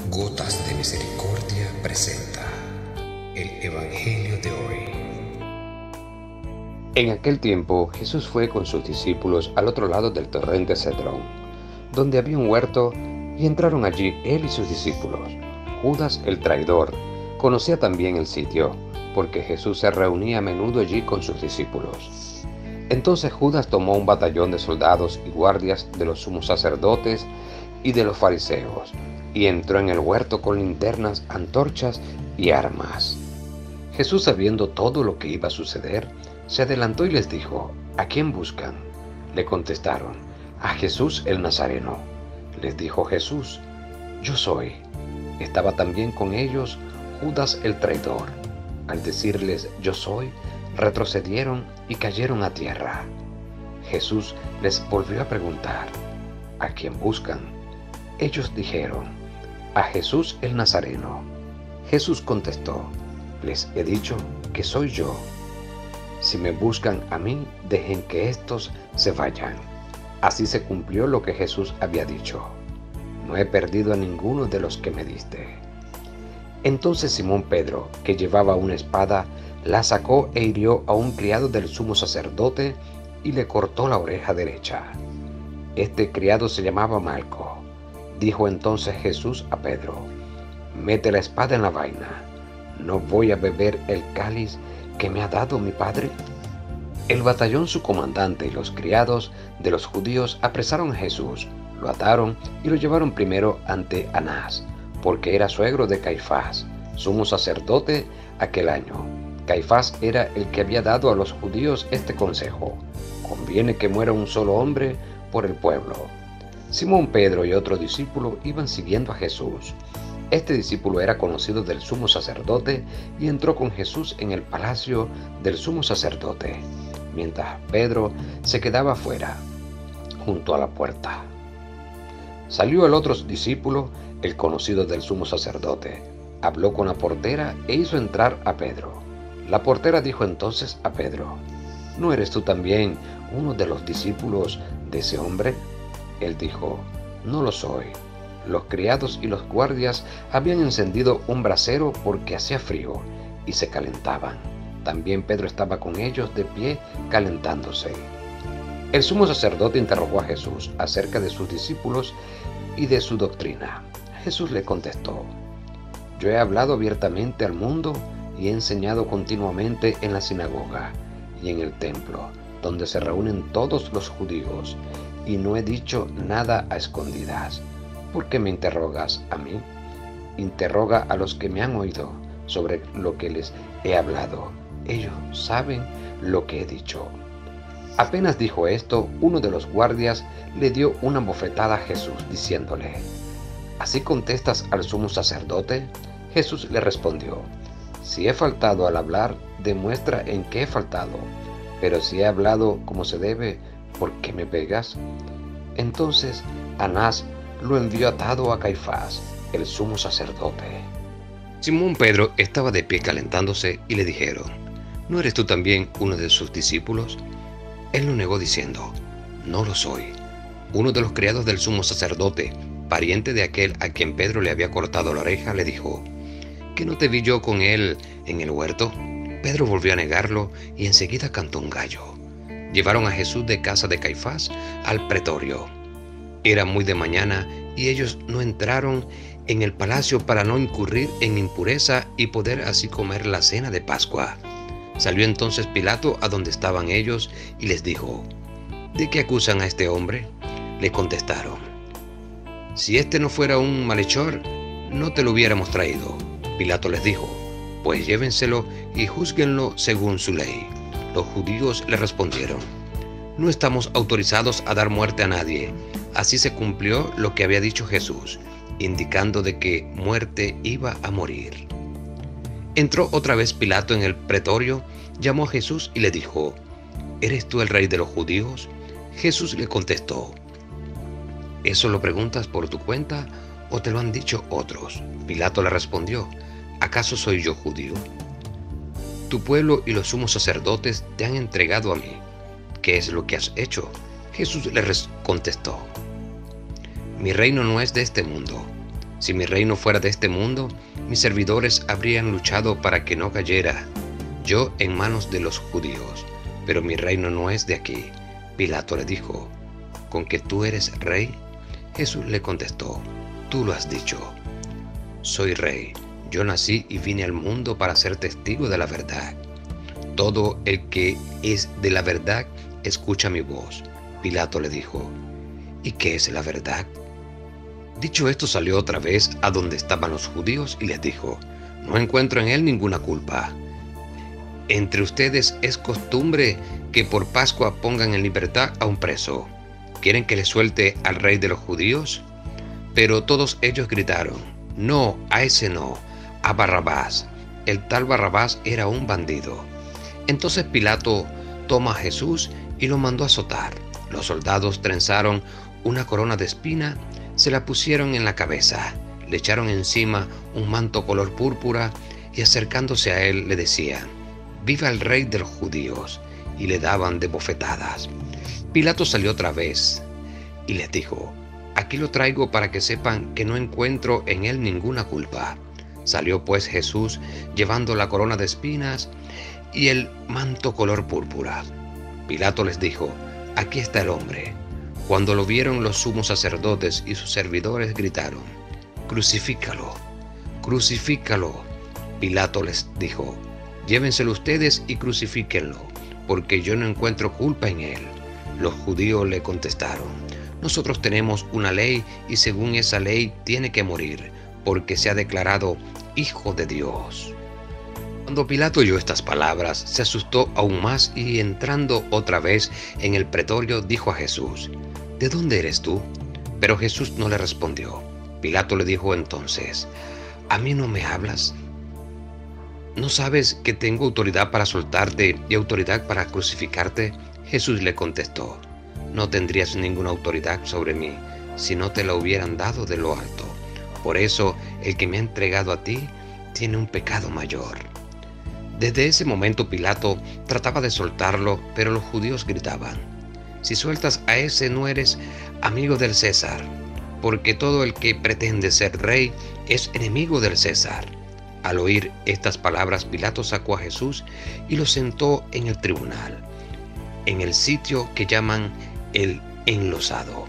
Gotas de Misericordia presenta el Evangelio de hoy. En aquel tiempo Jesús fue con sus discípulos al otro lado del torrente Cedrón, donde había un huerto, y entraron allí él y sus discípulos. Judas, el traidor, conocía también el sitio, porque Jesús se reunía a menudo allí con sus discípulos. Entonces Judas tomó un batallón de soldados y guardias de los sumos sacerdotes y de los fariseos, y entró en el huerto con linternas, antorchas y armas. Jesús, sabiendo todo lo que iba a suceder, se adelantó y les dijo: ¿A quién buscan? Le contestaron: a Jesús el Nazareno. Les dijo Jesús: Yo soy. Estaba también con ellos Judas el traidor. Al decirles yo soy, retrocedieron y cayeron a tierra. Jesús les volvió a preguntar: ¿A quién buscan? Ellos dijeron: a Jesús el Nazareno. Jesús contestó: les he dicho que soy yo. Si me buscan a mí, dejen que éstos se vayan. Así se cumplió lo que Jesús había dicho: no he perdido a ninguno de los que me diste. Entonces Simón Pedro, que llevaba una espada, la sacó e hirió a un criado del sumo sacerdote y le cortó la oreja derecha. Este criado se llamaba Malco. Dijo entonces Jesús a Pedro: mete la espada en la vaina. ¿No voy a beber el cáliz que me ha dado mi Padre? El batallón, su comandante y los criados de los judíos apresaron a Jesús, lo ataron y lo llevaron primero ante Anás, porque era suegro de Caifás, sumo sacerdote aquel año. Caifás era el que había dado a los judíos este consejo: conviene que muera un solo hombre por el pueblo. Simón Pedro y otro discípulo iban siguiendo a Jesús. Este discípulo era conocido del sumo sacerdote y entró con Jesús en el palacio del sumo sacerdote, mientras Pedro se quedaba afuera, junto a la puerta. Salió el otro discípulo, el conocido del sumo sacerdote, habló con la portera e hizo entrar a Pedro. La portera dijo entonces a Pedro: ¿no eres tú también uno de los discípulos de ese hombre? Él dijo: no lo soy. Los criados y los guardias habían encendido un brasero porque hacía frío y se calentaban. También Pedro estaba con ellos de pie calentándose. El sumo sacerdote interrogó a Jesús acerca de sus discípulos y de su doctrina. Jesús le contestó: yo he hablado abiertamente al mundo y he enseñado continuamente en la sinagoga y en el templo, donde se reúnen todos los judíos, y no he dicho nada a escondidas. ¿Por qué me interrogas a mí? Interroga a los que me han oído sobre lo que les he hablado. Ellos saben lo que he dicho. Apenas dijo esto, uno de los guardias le dio una bofetada a Jesús, diciéndole: ¿así contestas al sumo sacerdote? Jesús le respondió: si he faltado al hablar, demuestra en qué he faltado. Pero si he hablado como se debe, ¿por qué me pegas? Entonces Anás lo envió atado a Caifás, el sumo sacerdote. Simón Pedro estaba de pie calentándose y le dijeron: ¿no eres tú también uno de sus discípulos? Él lo negó diciendo: no lo soy. Uno de los criados del sumo sacerdote, pariente de aquel a quien Pedro le había cortado la oreja, le dijo: ¿qué no te vi yo con él en el huerto? Pedro volvió a negarlo y enseguida cantó un gallo. Llevaron a Jesús de casa de Caifás al pretorio. Era muy de mañana y ellos no entraron en el palacio para no incurrir en impureza y poder así comer la cena de Pascua. Salió entonces Pilato a donde estaban ellos y les dijo: ¿de qué acusan a este hombre? Le contestaron: si este no fuera un malhechor, no te lo hubiéramos traído. Pilato les dijo: pues llévenselo y júzguenlo según su ley. Los judíos le respondieron: no estamos autorizados a dar muerte a nadie. Así se cumplió lo que había dicho Jesús, indicando de qué muerte iba a morir. Entró otra vez Pilato en el pretorio, llamó a Jesús y le dijo: ¿eres tú el rey de los judíos? Jesús le contestó: ¿eso lo preguntas por tu cuenta o te lo han dicho otros? Pilato le respondió: ¿acaso soy yo judío? Tu pueblo y los sumos sacerdotes te han entregado a mí. ¿Qué es lo que has hecho? Jesús le contestó: mi reino no es de este mundo. Si mi reino fuera de este mundo, mis servidores habrían luchado para que no cayera yo en manos de los judíos, pero mi reino no es de aquí. Pilato le dijo, ¿con que tú eres rey? Jesús le contestó, tú lo has dicho. Soy rey. Yo nací y vine al mundo para ser testigo de la verdad. Todo el que es de la verdad escucha mi voz. Pilato le dijo, ¿y qué es la verdad? Dicho esto, salió otra vez a donde estaban los judíos y les dijo, no encuentro en él ninguna culpa. Entre ustedes es costumbre que por Pascua pongan en libertad a un preso. ¿Quieren que le suelte al rey de los judíos? Pero todos ellos gritaron, no, a ese no, a Barrabás. El tal Barrabás era un bandido. Entonces Pilato toma a Jesús y lo mandó a azotar. Los soldados trenzaron una corona de espina, se la pusieron en la cabeza, le echaron encima un manto color púrpura y acercándose a él le decían, viva el rey de los judíos, y le daban de bofetadas. Pilato salió otra vez y les dijo, aquí lo traigo para que sepan que no encuentro en él ninguna culpa. Salió pues Jesús llevando la corona de espinas y el manto color púrpura. Pilato les dijo, aquí está el hombre. Cuando lo vieron los sumos sacerdotes y sus servidores gritaron, crucifícalo, crucifícalo. Pilato les dijo, llévenselo ustedes y crucifíquenlo, porque yo no encuentro culpa en él. Los judíos le contestaron, nosotros tenemos una ley y según esa ley tiene que morir, porque se ha declarado Hijo de Dios. Cuando Pilato oyó estas palabras, se asustó aún más y entrando otra vez en el pretorio dijo a Jesús, ¿de dónde eres tú? Pero Jesús no le respondió. Pilato le dijo entonces, ¿a mí no me hablas? ¿No sabes que tengo autoridad para soltarte y autoridad para crucificarte? Jesús le contestó, no tendrías ninguna autoridad sobre mí si no te la hubieran dado de lo alto. Por eso el que me ha entregado a ti tiene un pecado mayor. Desde ese momento Pilato trataba de soltarlo, pero los judíos gritaban, si sueltas a ese no eres amigo del César, porque todo el que pretende ser rey es enemigo del César. Al oír estas palabras, Pilato sacó a Jesús y lo sentó en el tribunal, en el sitio que llaman el enlosado,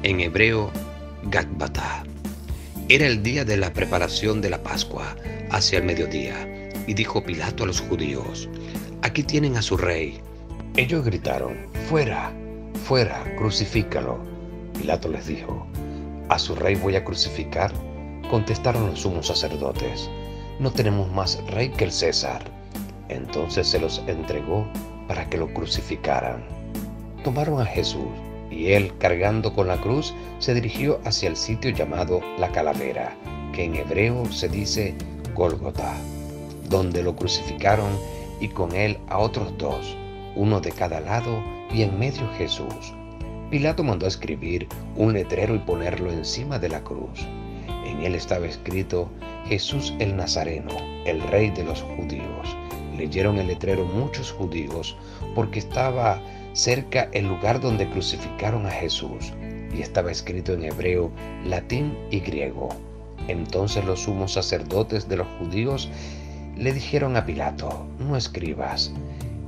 en hebreo Gabbatá. Era el día de la preparación de la Pascua, hacia el mediodía, y dijo Pilato a los judíos, aquí tienen a su rey. Ellos gritaron, fuera, fuera, crucifícalo. Pilato les dijo, ¿a su rey voy a crucificar? Contestaron los sumos sacerdotes, no tenemos más rey que el César. Entonces se los entregó para que lo crucificaran. Tomaron a Jesús y él, cargando con la cruz, se dirigió hacia el sitio llamado la Calavera, que en hebreo se dice Gólgota, donde lo crucificaron y con él a otros dos, uno de cada lado y en medio Jesús. Pilato mandó a escribir un letrero y ponerlo encima de la cruz. En él estaba escrito Jesús el Nazareno, el rey de los judíos. Leyeron el letrero muchos judíos porque estaba cerca el lugar donde crucificaron a Jesús y estaba escrito en hebreo, latín y griego. Entonces los sumos sacerdotes de los judíos le dijeron a Pilato, no escribas,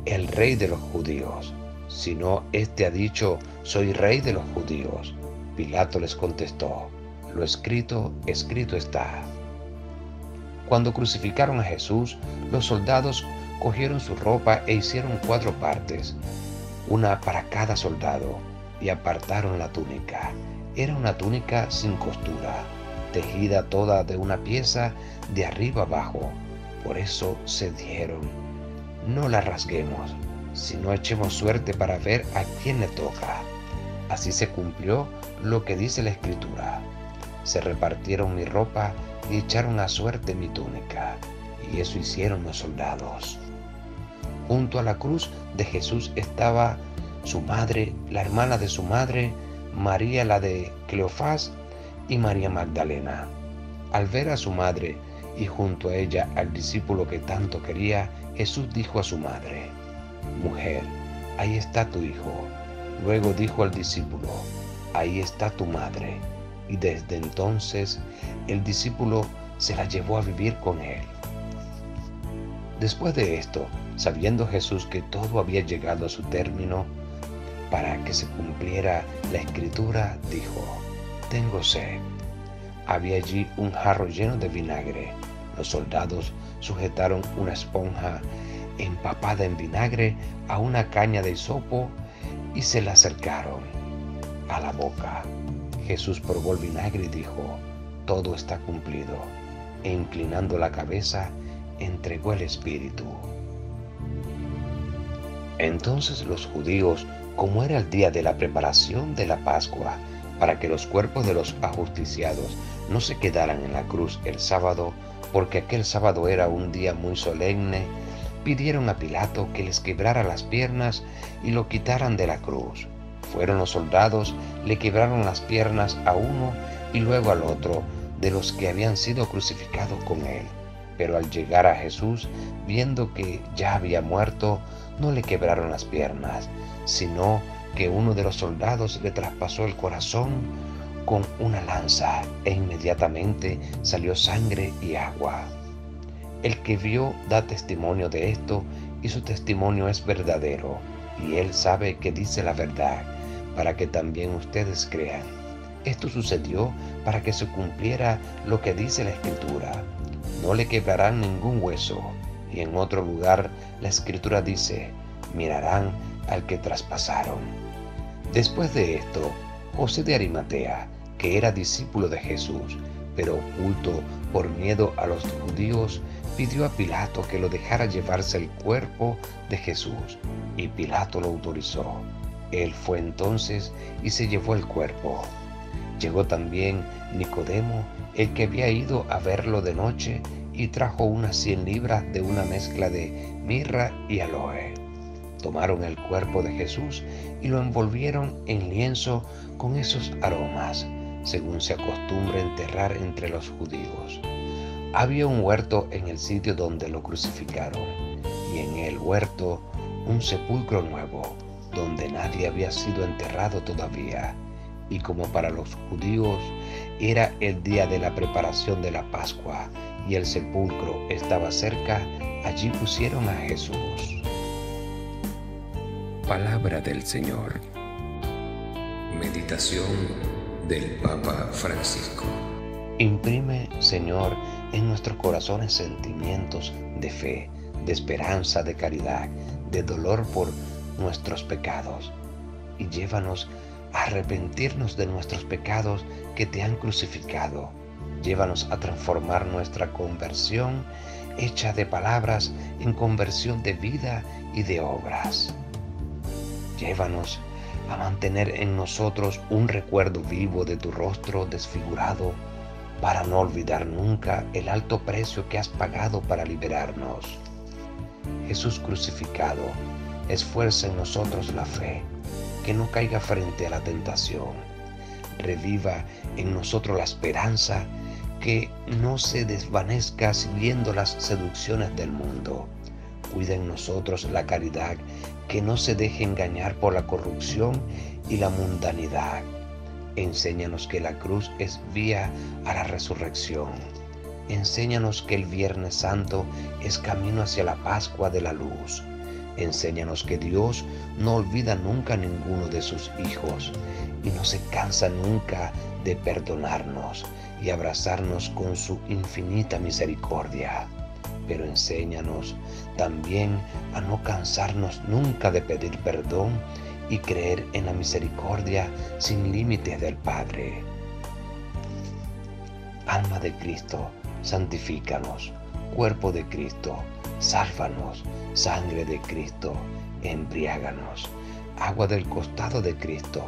el rey de los judíos, sino este ha dicho, soy rey de los judíos. Pilato les contestó, lo escrito, escrito está. Cuando crucificaron a Jesús, los soldados cogieron su ropa e hicieron 4 partes, una para cada soldado, y apartaron la túnica. Era una túnica sin costura, tejida toda de una pieza de arriba abajo. Por eso se dijeron, no la rasguemos, sino echemos suerte para ver a quién le toca. Así se cumplió lo que dice la Escritura. Se repartieron mi ropa y echaron a suerte mi túnica, y eso hicieron los soldados. Junto a la cruz de Jesús estaba su madre, la hermana de su madre, María la de Cleofás y María Magdalena. Al ver a su madre y junto a ella al discípulo que tanto quería, Jesús dijo a su madre, mujer, ahí está tu hijo. Luego dijo al discípulo, ahí está tu madre. y desde entonces el discípulo se la llevó a vivir con él. Después de esto, sabiendo Jesús que todo había llegado a su término, para que se cumpliera la escritura, dijo: «Tengo sed». Había allí un jarro lleno de vinagre. Los soldados sujetaron una esponja empapada en vinagre a una caña de hisopo y se la acercaron a la boca. Jesús probó el vinagre y dijo: «Todo está cumplido». E inclinando la cabeza, entregó el espíritu. Entonces los judíos, como era el día de la preparación de la Pascua, para que los cuerpos de los ajusticiados no se quedaran en la cruz el sábado, porque aquel sábado era un día muy solemne, pidieron a Pilato que les quebrara las piernas y lo quitaran de la cruz. Fueron los soldados, le quebraron las piernas a uno y luego al otro de los que habían sido crucificados con él. Pero al llegar a Jesús, viendo que ya había muerto, no le quebraron las piernas, sino que uno de los soldados le traspasó el corazón con una lanza, e inmediatamente salió sangre y agua. El que vio da testimonio de esto, y su testimonio es verdadero, y él sabe que dice la verdad, para que también ustedes crean. Esto sucedió para que se cumpliera lo que dice la Escritura: «No le quebrarán ningún hueso». Y en otro lugar la Escritura dice: «Mirarán al que traspasaron». Después de esto, José de Arimatea, que era discípulo de Jesús, pero oculto por miedo a los judíos, pidió a Pilato que lo dejara llevarse el cuerpo de Jesús, y Pilato lo autorizó. Él fue entonces y se llevó el cuerpo. Llegó también Nicodemo, el que había ido a verlo de noche, y trajo unas 100 libras de una mezcla de mirra y aloe. Tomaron el cuerpo de Jesús y lo envolvieron en lienzo con esos aromas, según se acostumbra enterrar entre los judíos. Había un huerto en el sitio donde lo crucificaron, y en el huerto un sepulcro nuevo, donde nadie había sido enterrado todavía. Y como para los judíos era el día de la preparación de la Pascua y el sepulcro estaba cerca, allí pusieron a Jesús. Palabra del Señor. Meditación del Papa Francisco. Imprime, Señor, en nuestros corazones sentimientos de fe, de esperanza, de caridad, de dolor por nuestros pecados, y llévanos a arrepentirnos de nuestros pecados que te han crucificado. Llévanos a transformar nuestra conversión hecha de palabras en conversión de vida y de obras. Llévanos a mantener en nosotros un recuerdo vivo de tu rostro desfigurado, para no olvidar nunca el alto precio que has pagado para liberarnos. Jesús crucificado, esfuerza en nosotros la fe, que no caiga frente a la tentación. Reviva en nosotros la esperanza, que no se desvanezca siguiendo las seducciones del mundo. Cuida en nosotros la caridad, que no se deje engañar por la corrupción y la mundanidad. Enséñanos que la cruz es vía a la resurrección. Enséñanos que el Viernes Santo es camino hacia la Pascua de la luz. Enséñanos que Dios no olvida nunca a ninguno de sus hijos y no se cansa nunca de perdonarnos y abrazarnos con su infinita misericordia. Pero enséñanos también a no cansarnos nunca de pedir perdón y creer en la misericordia sin límites del Padre. Alma de Cristo, santifícanos. Cuerpo de Cristo, sálvanos. Sangre de Cristo, embriáganos. Agua del costado de Cristo,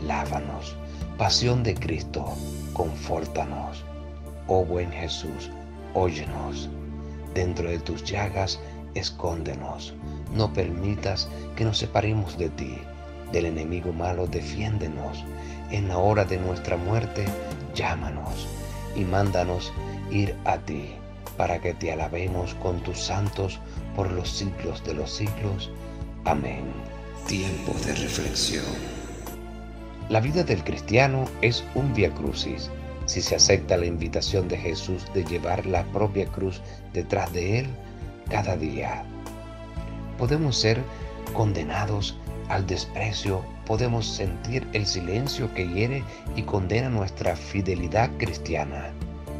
lávanos. Pasión de Cristo, confórtanos. Oh buen Jesús, óyenos. Dentro de tus llagas, escóndenos. No permitas que nos separemos de ti. Del enemigo malo, defiéndenos. En la hora de nuestra muerte, llámanos y mándanos ir a ti, para que te alabemos con tus santos por los siglos de los siglos. Amén. Tiempo de reflexión. La vida del cristiano es un vía crucis. Si se acepta la invitación de Jesús de llevar la propia cruz detrás de él cada día, podemos ser condenados al desprecio, podemos sentir el silencio que hiere y condena nuestra fidelidad cristiana.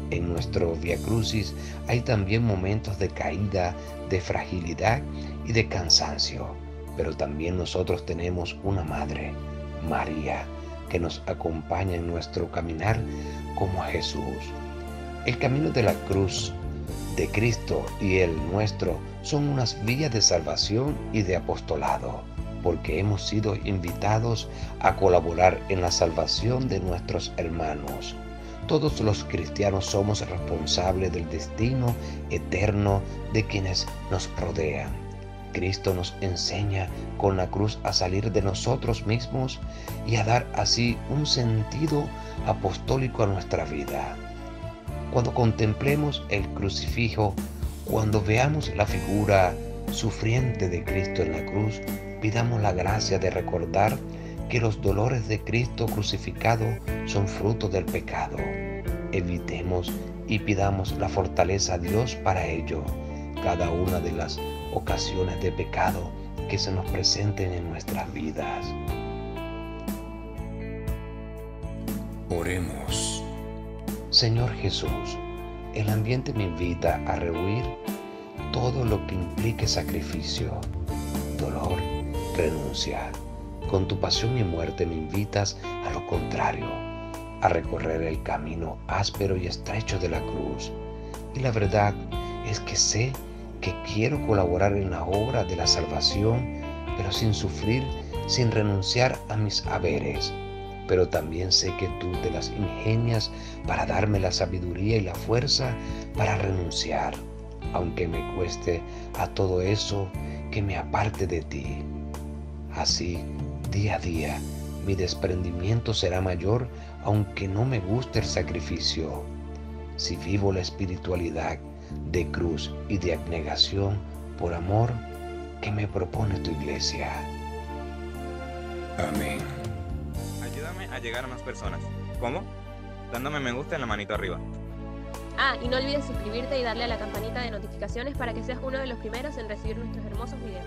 En nuestro Vía Crucis hay también momentos de caída, de fragilidad y de cansancio, pero también nosotros tenemos una madre, María, que nos acompaña en nuestro caminar como a Jesús. El camino de la cruz de Cristo y el nuestro son unas vías de salvación y de apostolado, porque hemos sido invitados a colaborar en la salvación de nuestros hermanos. Todos los cristianos somos responsables del destino eterno de quienes nos rodean. Cristo nos enseña con la cruz a salir de nosotros mismos y a dar así un sentido apostólico a nuestra vida. Cuando contemplemos el crucifijo, cuando veamos la figura sufriente de Cristo en la cruz, pidamos la gracia de recordar que los dolores de Cristo crucificado son fruto del pecado. Evitemos y pidamos la fortaleza a Dios para ello, cada una de las ocasiones de pecado que se nos presenten en nuestras vidas. Oremos. Señor Jesús, el ambiente me invita a rehuir todo lo que implique sacrificio, dolor, renuncia. Con tu pasión y muerte me invitas a lo contrario, a recorrer el camino áspero y estrecho de la cruz. Y la verdad es que sé que quiero colaborar en la obra de la salvación, pero sin sufrir, sin renunciar a mis haberes. Pero también sé que tú te las ingenias para darme la sabiduría y la fuerza para renunciar, aunque me cueste a todo eso que me aparte de ti. Así, día a día, mi desprendimiento será mayor, aunque no me guste el sacrificio. Si vivo la espiritualidad de cruz y de abnegación por amor que me propone tu iglesia. Amén. Ayúdame a llegar a más personas. ¿Cómo? Dándome me gusta en la manito arriba. Ah, y no olvides suscribirte y darle a la campanita de notificaciones para que seas uno de los primeros en recibir nuestros hermosos videos.